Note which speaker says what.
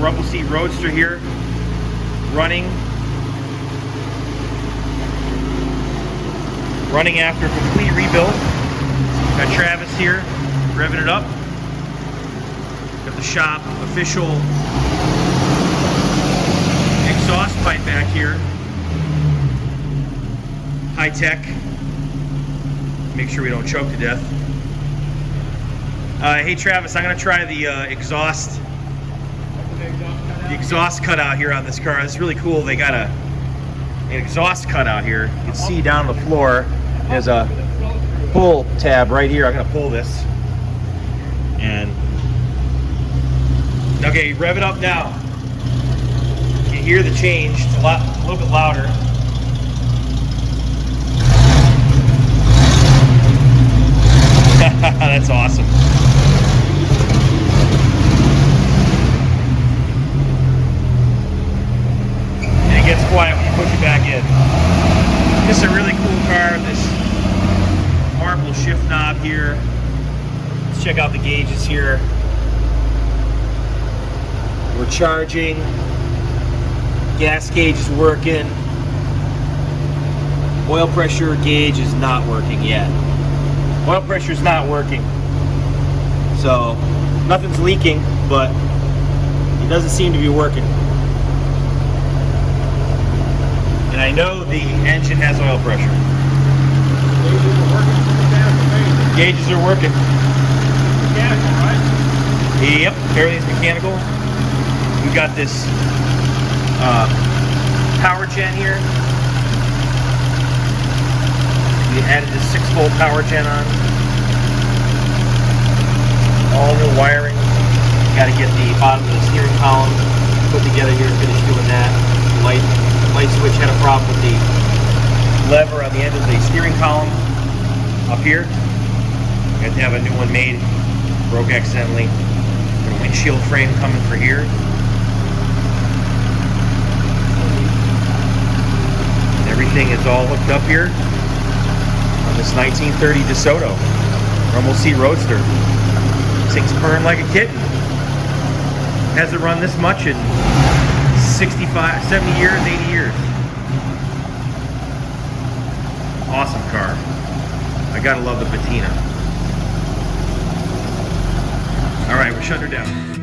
Speaker 1: Rumble seat Roadster here, running after a complete rebuild. Got Travis here, revving it up. Got the shop official exhaust pipe back here. High tech. Make sure we don't choke to death. Hey Travis, I'm gonna try the exhaust cutout here on this car. It's really cool. They got an exhaust cutout here. You can see down the floor. There's a pull tab right here. I'm gonna pull this. And okay, rev it up now. You can hear the change. It's a little bit louder. That's awesome. And it gets quiet when you push it back in. This is a really cool car. This marble shift knob here. Let's check out the gauges here. We're charging. Gas gauge is working. Oil pressure gauge is not working yet. Oil pressure is not working. So nothing's leaking, but it doesn't seem to be working. And I know the engine has oil pressure. Gauges are working.
Speaker 2: Mechanical, right?
Speaker 1: Yep, everything's mechanical. We've got this power gen here. We added this 6-volt power gen on. All new wiring. Got to get the bottom of the steering column put together here, finish doing that. Light switch had a problem with the lever on the end of the steering column up here. We had to have a new one made. Broke accidentally. Got a windshield frame coming for here. And everything is all hooked up here. This 1930 Desoto Rumble seat Roadster. This thing's purring like a kitten. Hasn't run this much in 65, 70 years, 80 years. Awesome car. I gotta love the patina. All right, we're shutting her down.